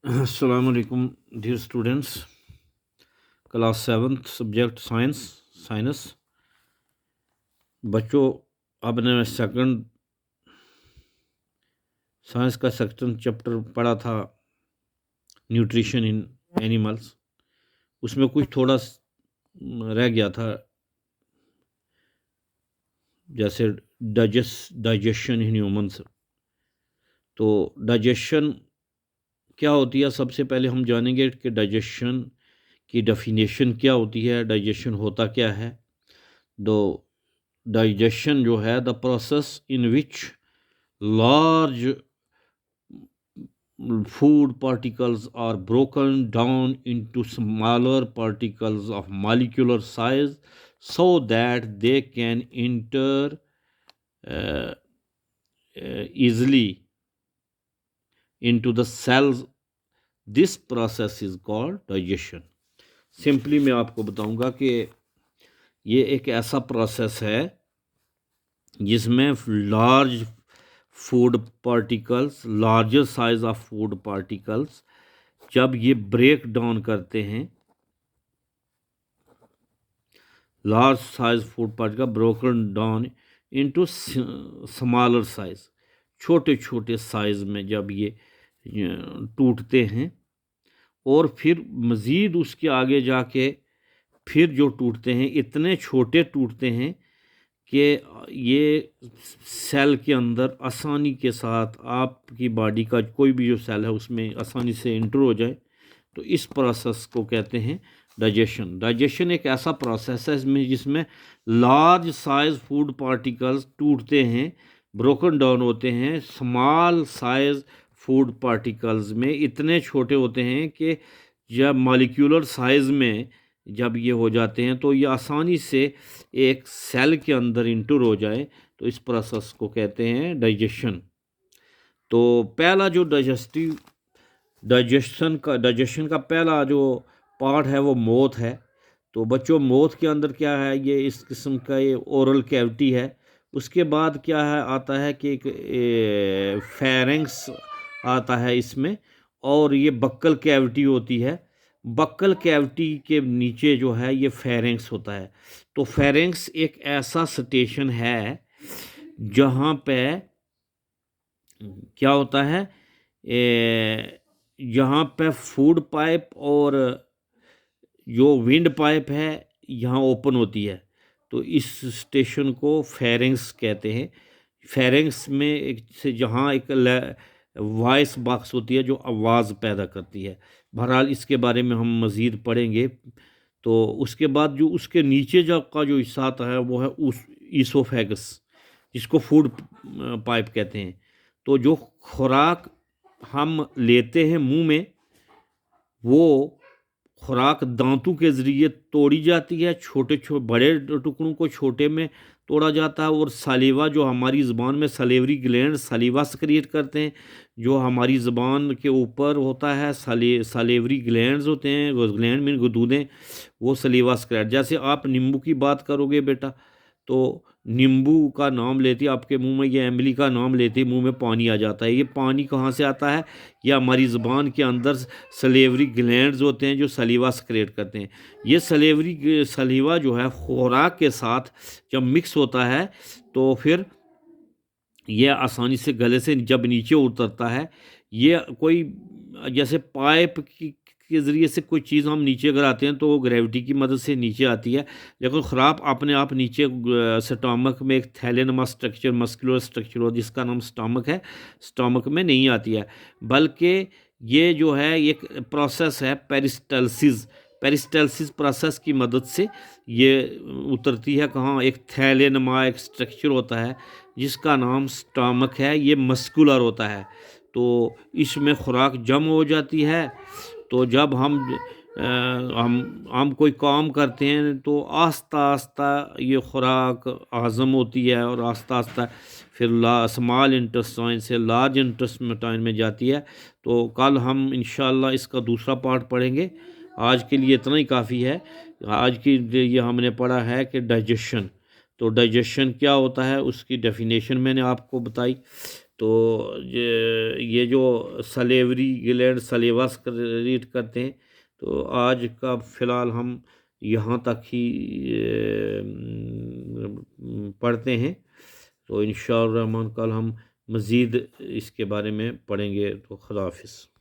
अस्सलाम वालेकुम dear students. Class 7th subject science बच्चों, अब ने सेकंड साइंस का सेकंड चैप्टर पढ़ा था, न्यूट्रिशन इन एनिमल्स। उसमें कुछ थोड़ा रह गया था, जैसे डाइजेशन इन ह्यूमंस। तो डाइजेशन क्या होती है, सबसे पहले हम जानेंगे कि डाइजेशन की डेफिनेशन क्या होती है, डाइजेशन होता क्या है। दो डाइजेशन जो है, the process in which large food particles are broken down into smaller particles of molecular size so that they can enter uh, easily into the cells. This process is called digestion. Simply मैं आपको बताऊंगा कि ये एक ऐसा process है जिसमें large food particles, larger size of food particles जब ये ब्रेक डाउन करते हैं, large size food particle broken down into smaller size, छोटे छोटे साइज में जब ये टूटते हैं और फिर मज़ीद उसके आगे जाके फिर जो टूटते हैं, इतने छोटे टूटते हैं कि ये सेल के अंदर आसानी के साथ आपकी बॉडी का कोई भी जो सेल है उसमें आसानी से इंटर हो जाए। तो इस प्रोसेस को कहते हैं डाइजेशन। डाइजेशन एक ऐसा प्रोसेस है जिसमें लार्ज साइज फूड पार्टिकल्स टूटते हैं, ब्रोकन डाउन होते हैं स्मॉल साइज फूड पार्टिकल्स में, इतने छोटे होते हैं कि जब मॉलिक्यूलर साइज में जब ये हो जाते हैं तो ये आसानी से एक सेल के अंदर इंटर हो जाए। तो इस प्रोसेस को कहते हैं डाइजेशन। तो पहला जो डाइजेशन का पहला जो पार्ट है वो मौत है। तो बच्चों, मौत के अंदर क्या है, ये इस किस्म का ये ओरल कैविटी है। उसके बाद क्या है, आता है कि एक फेरेंक्स आता है इसमें, और ये बक्कल कैविटी होती है। बक्कल कैविटी के नीचे जो है ये फेरेंक्स होता है। तो फेरेंक्स एक ऐसा स्टेशन है जहाँ पे क्या होता है, यहाँ पे फूड पाइप और जो विंड पाइप है यहाँ ओपन होती है। तो इस स्टेशन को फेरेंक्स कहते हैं। फेरेंक्स में एक से जहाँ एक वॉइस बॉक्स होती है जो आवाज़ पैदा करती है। बहरहाल इसके बारे में हम मज़ीद पढ़ेंगे। तो उसके बाद जो उसके नीचे जो का जो हिस्सा आता है वो है उस ईसोफेगस, जिसको फूड पाइप कहते हैं। तो जो खुराक हम लेते हैं मुंह में, वो खुराक दांतों के ज़रिए तोड़ी जाती है, छोटे छोटे बड़े टुकड़ों को छोटे में तोड़ा जाता है, और सलीवा जो हमारी ज़ुबान में सलेवरी ग्लैंड सलीवा सक्रिएट करते हैं, जो हमारी ज़ुबान के ऊपर होता है सलेवरी ग्लैंड्स होते हैं, वो ग्लैंड में गुदूदें, वो सलीवा सक्रिएट। जैसे आप नींबू की बात करोगे बेटा, तो नींबू का नाम लेते ही आपके मुंह में, ये इमली का नाम लेते ही मुंह में पानी आ जाता है। ये पानी कहाँ से आता है? ये हमारी ज़ुबान के अंदर सलेवरी ग्लैंड्स होते हैं जो सलीवा सक्रिएट करते हैं। ये सलीवा जो है खुराक के साथ जब मिक्स होता है तो फिर ये आसानी से गले से जब नीचे उतरता है, ये कोई जैसे पाइप की के ज़रिए से कोई चीज़ हम नीचे अगर आते हैं तो वो ग्रेविटी की मदद से नीचे आती है, लेकिन खुराक अपने आप नीचे स्टमक में एक थैलेनमा स्ट्रक्चर, मस्कुलर स्ट्रक्चर हो जिसका नाम स्टमक है, स्टमक में नहीं आती है। बल्कि ये जो है एक प्रोसेस है पेरिस्टल्सिस, पेरिस्टल्सिस प्रोसेस की मदद से ये उतरती है। कहाँ? एक थैलेनमा एक स्ट्रक्चर होता है जिसका नाम स्टमक है, ये मस्कुलर होता है। तो इसमें खुराक जम हो जाती है। तो जब हम कोई काम करते हैं तो आस्ता आस्ता ये खुराक हज़म होती है और आस्ता आस्ता फिर स्मॉल इंटेस्टाइन से लार्ज इंटेस्टाइन में जाती है। तो कल हम इंशाल्लाह इसका दूसरा पार्ट पढ़ेंगे। आज के लिए इतना ही काफ़ी है। आज की ये हमने पढ़ा है कि डाइजेशन। तो डाइजेशन क्या होता है, उसकी डेफिनेशन मैंने आपको बताई। तो ये जो सलेवरी गिलैंड सलेवस रीड करते हैं। तो आज का फ़िलहाल हम यहाँ तक ही पढ़ते हैं। तो इंशाअल्लाह रहमान कल हम मज़ीद इसके बारे में पढ़ेंगे। तो खुदा हाफिज़।